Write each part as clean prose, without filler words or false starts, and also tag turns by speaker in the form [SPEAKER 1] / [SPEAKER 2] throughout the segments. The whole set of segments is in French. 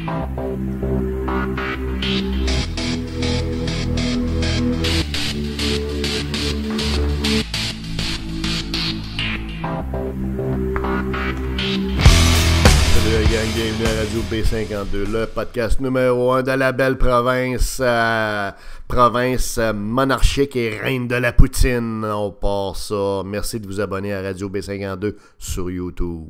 [SPEAKER 1] Salut la gang, bienvenue à Radio B52, le podcast numéro 1 de la belle province, province monarchique et reine de la poutine. On part ça. Merci de vous abonner à Radio B52 sur YouTube.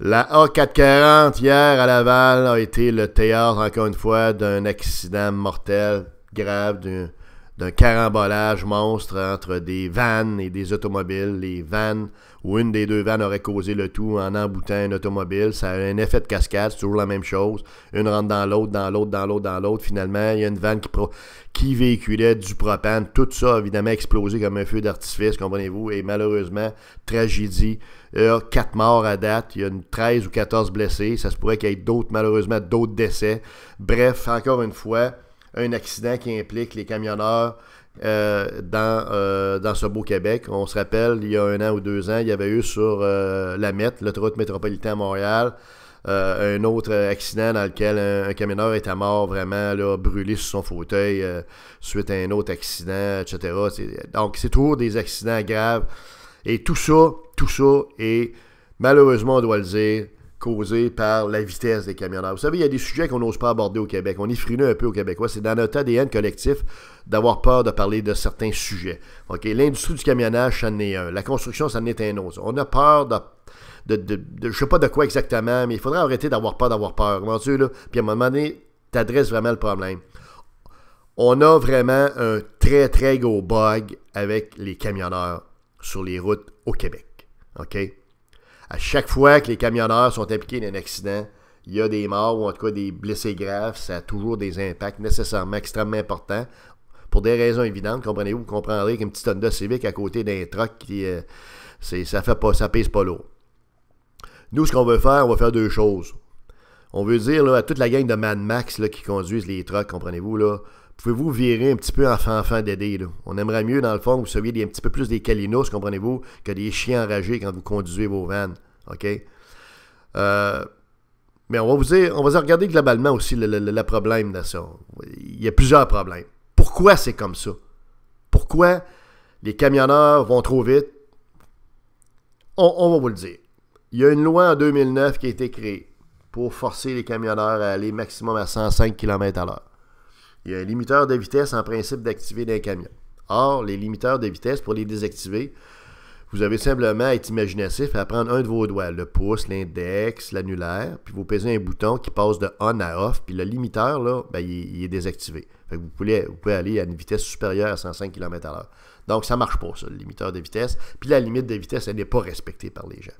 [SPEAKER 1] La A440 hier à Laval a été le théâtre, encore une fois, d'un accident mortel grave, d'un carambolage monstre entre des vannes et des automobiles. Les vannes, ou une des deux vannes aurait causé le tout en emboutant un automobile. Ça a un effet de cascade, c'est toujours la même chose. Une rentre dans l'autre, dans l'autre, dans l'autre, dans l'autre. Finalement, il y a une vanne qui véhiculait du propane. Tout ça, évidemment, explosé comme un feu d'artifice, comprenez-vous. Et malheureusement, tragédie. Il y a 4 morts à date. Il y a 13 ou 14 blessés. Ça se pourrait qu'il y ait malheureusement, d'autres décès. Bref, encore une fois, un accident qui implique les camionneurs dans ce beau Québec. On se rappelle, il y a 1 an ou 2 ans, il y avait eu sur la MET, l'autoroute métropolitaine à Montréal, un autre accident dans lequel un camionneur était mort vraiment là, brûlé sur son fauteuil suite à un autre accident, etc. Donc, c'est toujours des accidents graves. Et tout ça est, malheureusement, on doit le dire, causé par la vitesse des camionneurs. Vous savez, il y a des sujets qu'on n'ose pas aborder au Québec. On est frileux un peu aux Québécois. C'est dans notre ADN collectif d'avoir peur de parler de certains sujets. Okay? L'industrie du camionnage, ça en est un. La construction, ça en est un autre. On a peur je ne sais pas de quoi exactement, mais il faudrait arrêter d'avoir peur. Comment-tu, là? Puis à un moment donné, tu adresses vraiment le problème. On a vraiment un très, très gros bug avec les camionneurs sur les routes au Québec. OK? À chaque fois que les camionneurs sont impliqués dans un accident, il y a des morts ou en tout cas des blessés graves. Ça a toujours des impacts nécessairement extrêmement importants. Pour des raisons évidentes, comprenez-vous, vous comprendrez qu'une petite Honda Civic à côté d'un truck, ça pèse pas lourd. Nous, ce qu'on veut faire, on va faire 2 choses. On veut dire là, à toute la gang de Mad Max là, qui conduisent les trucks, comprenez-vous, là, pouvez-vous virer un petit peu enfant d'aider, là? On aimerait mieux, dans le fond, que vous soyez un petit peu plus des calinos, comprenez-vous, que des chiens enragés quand vous conduisez vos vannes. OK? Mais on va regarder globalement aussi le problème de ça. Il y a plusieurs problèmes. Pourquoi c'est comme ça? Pourquoi les camionneurs vont trop vite? On va vous le dire. Il y a une loi en 2009 qui a été créée pour forcer les camionneurs à aller maximum à 105 km/h. Il y a un limiteur de vitesse en principe d'activer d'un camion. Or, les limiteurs de vitesse, pour les désactiver, vous avez simplement à être imaginatif et à prendre un de vos doigts, le pouce, l'index, l'annulaire, puis vous pesez un bouton qui passe de on à off, puis le limiteur, là, ben, il est désactivé. Fait que vous pouvez aller à une vitesse supérieure à 105 km/h. Donc, ça ne marche pas, ça, le limiteur de vitesse. Puis la limite de vitesse, elle n'est pas respectée par les gens.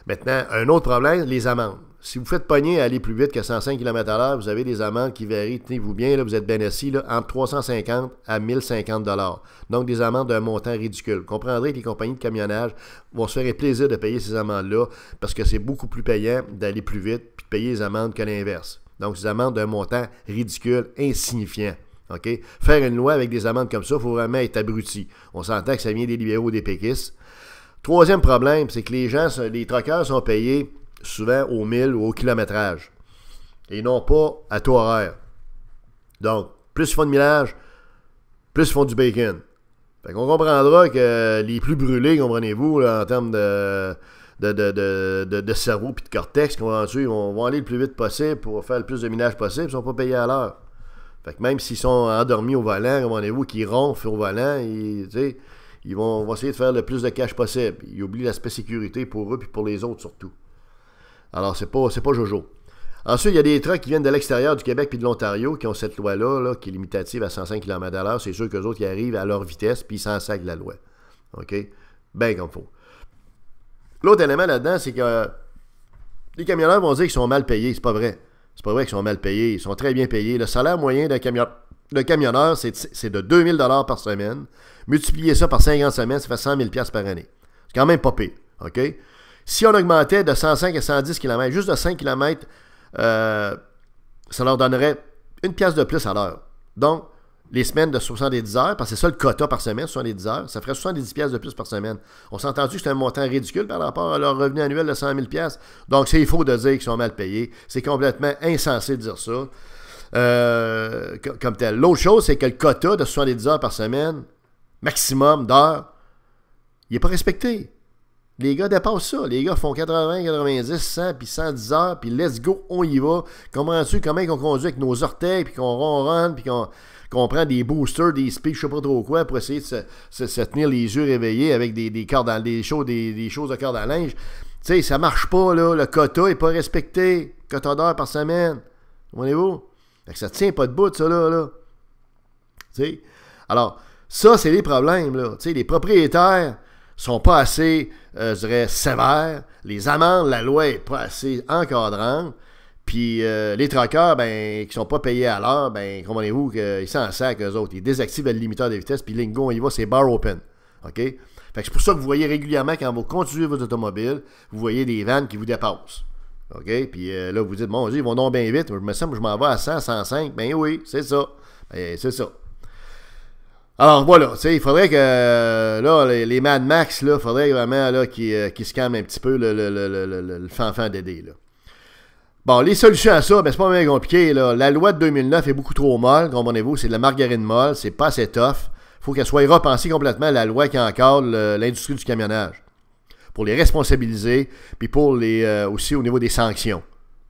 [SPEAKER 1] Maintenant, un autre problème, les amendes. Si vous faites pogner à aller plus vite que 105 km/h, vous avez des amendes qui varient, tenez-vous bien, là, vous êtes bien assis, là, entre 350 à 1050 $. Donc, des amendes d'un montant ridicule. Vous comprendrez que les compagnies de camionnage vont se faire plaisir de payer ces amendes-là parce que c'est beaucoup plus payant d'aller plus vite puis de payer les amendes que l'inverse. Donc, ces amendes d'un montant ridicule, insignifiant. Okay? Faire une loi avec des amendes comme ça, il faut vraiment être abruti. On s'entend que ça vient des libéraux ou des péquistes. Troisième problème, c'est que les truckers sont payés souvent au mille ou au kilométrage et non pas à taux horaire. Donc, plus ils font de millage, plus ils font du bacon. Fait qu'on comprendra que les plus brûlés, comprenez-vous, là, en termes de cerveau et de cortex, ils vont aller le plus vite possible pour faire le plus de millage possible, ils ne sont pas payés à l'heure. Fait que même s'ils sont endormis au volant, comprenez-vous, qu'ils ronflent au volant, ils vont essayer de faire le plus de cash possible. Ils oublient l'aspect sécurité pour eux et pour les autres surtout. Alors, c'est pas jojo. Ensuite, il y a des trucks qui viennent de l'extérieur du Québec et de l'Ontario qui ont cette loi-là là, qui est limitative à 105 km/h. C'est sûr qu'eux autres, ils arrivent à leur vitesse puis ils s'en sacent la loi. OK? Bien comme il faut. L'autre élément là-dedans, c'est que les camionneurs vont dire qu'ils sont mal payés. C'est pas vrai. C'est pas vrai qu'ils sont mal payés. Ils sont très bien payés. Le salaire moyen d'un camionneur, c'est de 2000 $ par semaine. Multipliez ça par 50 semaines, ça fait 100 000 $ par année. C'est quand même pas pire. OK? Si on augmentait de 105 à 110 km, juste de 5 km, ça leur donnerait 1 pièce de plus à l'heure. Donc, les semaines de 70 heures, parce que c'est ça le quota par semaine, 70 heures, ça ferait 70 pièces de plus par semaine. On s'est entendu que c'est un montant ridicule par rapport à leur revenu annuel de 100 000 pièces. Donc, c'est faux de dire qu'ils sont mal payés. C'est complètement insensé de dire ça. Comme tel. L'autre chose, c'est que le quota de 70 heures par semaine, maximum d'heures, il n'est pas respecté. Les gars dépassent ça. Les gars font 80, 90, 100, puis 110 heures, puis let's go, on y va. Comprends-tu comment on conduit avec nos orteils, puis qu'on ronronne, puis qu'on prend des boosters, des speaks, je sais pas trop quoi, pour essayer de se tenir les yeux réveillés avec des choses de corde à linge. Tu sais, ça marche pas, là. Le quota n'est pas respecté. Quota d'heures par semaine. Comprenez-vous? Fait que ça tient pas debout, ça, là. Tu sais? Alors, ça, c'est les problèmes, là. Tu sais, les propriétaires sont pas assez, je dirais, sévères. Les amendes, la loi est pas assez encadrante. Puis les truckers, ben, qui sont pas payés à l'heure, ben, comprenez-vous qu'ils s'en sacent, eux autres. Ils désactivent le limiteur de vitesse, puis lingo, on y va, c'est bar open. OK? Fait que c'est pour ça que vous voyez régulièrement, quand vous conduisez votre automobile, vous voyez des vannes qui vous dépassent. OK? Puis là, vous dites, bon, ils vont donc bien vite. Je me sens que je m'en vais à 100, 105. Ben oui, c'est ça. Ben, c'est ça. Alors voilà, tu sais, il faudrait que là, les Mad Max, là, il faudrait vraiment là, qu'ils se calment un petit peu le fanfan d'aider, là. Bon, les solutions à ça, ben c'est pas bien compliqué, là. La loi de 2009 est beaucoup trop molle, comprenez-vous, c'est de la margarine molle, c'est pas assez tough. Il faut qu'elle soit repensée complètement, la loi qui encadre l'industrie du camionnage. Pour les responsabiliser, puis pour aussi au niveau des sanctions.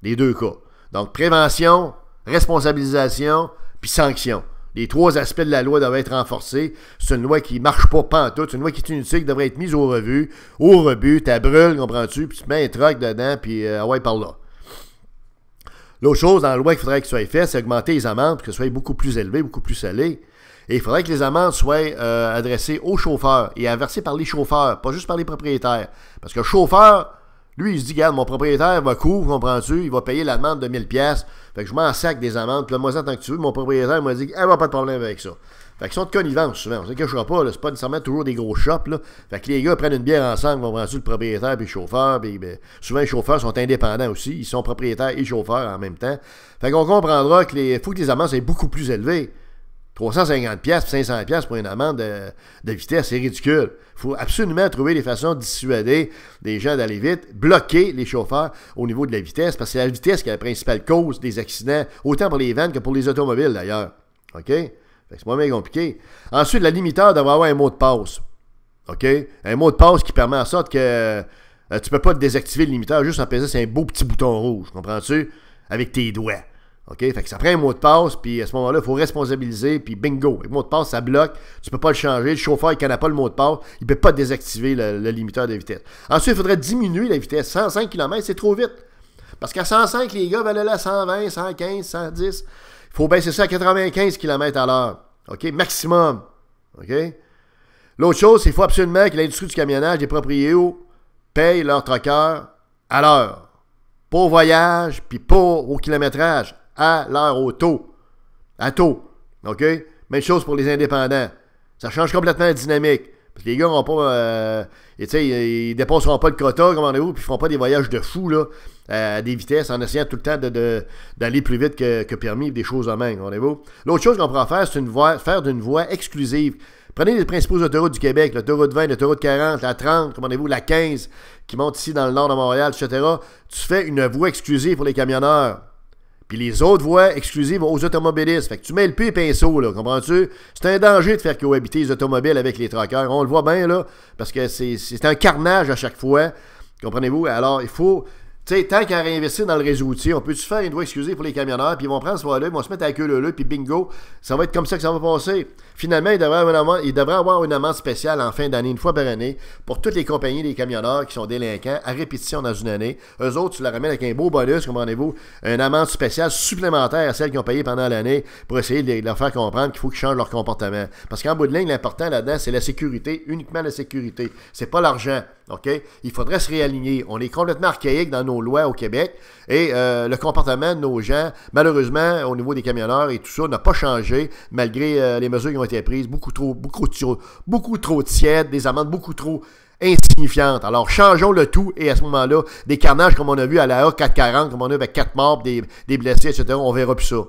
[SPEAKER 1] Les deux cas. Donc, prévention, responsabilisation, puis sanction. Les trois aspects de la loi doivent être renforcés. C'est une loi qui ne marche pas pantoute. C'est une loi qui est inutile, qui devrait être mise au rebut. Tu brûles, comprends-tu? Puis tu mets un truck dedans, puis ouais, par là. L'autre chose dans la loi qu'il faudrait que soit fait, c'est augmenter les amendes pour que ce soit beaucoup plus élevé, beaucoup plus salé. Et il faudrait que les amendes soient adressées aux chauffeurs et versées par les chauffeurs, pas juste par les propriétaires. Parce que le chauffeur, lui, il se dit, regarde, mon propriétaire va couvrir, comprends-tu? Il va payer l'amende de 1000$. Fait que je m'en sac des amendes. Puis là, moi, tant que tu veux, mon propriétaire m'a dit, va pas de problème avec ça. Fait qu'ils sont de connivence souvent. On ne se cachera pas, là, c'est pas nécessairement toujours des gros shops, là. Fait que les gars prennent une bière ensemble, comprends-tu, le propriétaire et le chauffeur. Puis, ben, souvent, les chauffeurs sont indépendants aussi. Ils sont propriétaires et chauffeurs en même temps. Fait qu'on comprendra qu'il faut que les amendes soient beaucoup plus élevées. 350$, 500$ pour une amende de vitesse, c'est ridicule. Il faut absolument trouver des façons de dissuader les gens d'aller vite, bloquer les chauffeurs au niveau de la vitesse, parce que c'est la vitesse qui est la principale cause des accidents, autant pour les vannes que pour les automobiles d'ailleurs. OK? C'est pas bien compliqué. Ensuite, la limiteur devrait avoir un mot de passe. OK? Un mot de passe qui permet en sorte que tu peux pas désactiver le limiteur juste en pesant sur un beau petit bouton rouge, comprends-tu? Avec tes doigts. OK? Fait que ça prend un mot de passe, puis à ce moment-là, il faut responsabiliser, puis bingo. Le mot de passe, ça bloque, tu peux pas le changer. Le chauffeur, il ne connaît pas le mot de passe, il ne peut pas désactiver le limiteur de vitesse. Ensuite, il faudrait diminuer la vitesse. 105 km, c'est trop vite. Parce qu'à 105, les gars veulent aller à 120, 115, 110. Il faut baisser ça à 95 km à l'heure. OK? Maximum. OK? L'autre chose, c'est qu'il faut absolument que l'industrie du camionnage, les propriétaires, payent leurs truckers à l'heure. Pas au voyage, puis pas au kilométrage. À l'heure, au taux. À taux. OK? Même chose pour les indépendants. Ça change complètement la dynamique. Parce que les gars n'auront pas. Ils dépasseront pas le quota, commandez-vous, puis ils feront pas des voyages de fou, là, à des vitesses, en essayant tout le temps d'aller plus vite que permis, des choses en main, commandez-vous. L'autre chose qu'on pourra faire, c'est faire d'une voie exclusive. Prenez les principaux autoroutes du Québec, l'autoroute 20, l'autoroute 40, la 30, commandez-vous, la 15, qui monte ici dans le nord de Montréal, etc. Tu fais une voie exclusive pour les camionneurs. Puis les autres voies exclusives aux automobilistes. Fait que tu mets le pied et pinceau, là, comprends-tu? C'est un danger de faire cohabiter les automobiles avec les truckers. On le voit bien, là, parce que c'est un carnage à chaque fois. Comprenez-vous? Alors, il faut... Tu sais, tant qu'à réinvestir dans le réseau routier, on peut-tu faire une voie exclusive pour les camionneurs, puis ils vont prendre ce voie-là, ils vont se mettre à la queue leu, puis bingo, ça va être comme ça que ça va passer. Finalement, il devrait avoir une amende spéciale en fin d'année, une fois par année, pour toutes les compagnies des camionneurs qui sont délinquants à répétition dans une année. Eux autres, tu la ramènes avec un beau bonus, comprenez-vous, une amende spéciale supplémentaire à celles qui ont payé pendant l'année pour essayer de leur faire comprendre qu'il faut qu'ils changent leur comportement. Parce qu'en bout de ligne, l'important là-dedans, c'est la sécurité, uniquement la sécurité. C'est pas l'argent. OK? Il faudrait se réaligner. On est complètement archaïque dans nos lois au Québec et le comportement de nos gens, malheureusement, au niveau des camionneurs et tout ça, n'a pas changé malgré les mesures qui ont été prises. Beaucoup trop tièdes, des amendes beaucoup trop insignifiantes. Alors, changeons le tout et à ce moment-là, des carnages comme on a vu à la A440, comme on a avec 4 morts, des blessés, etc., on verra plus ça.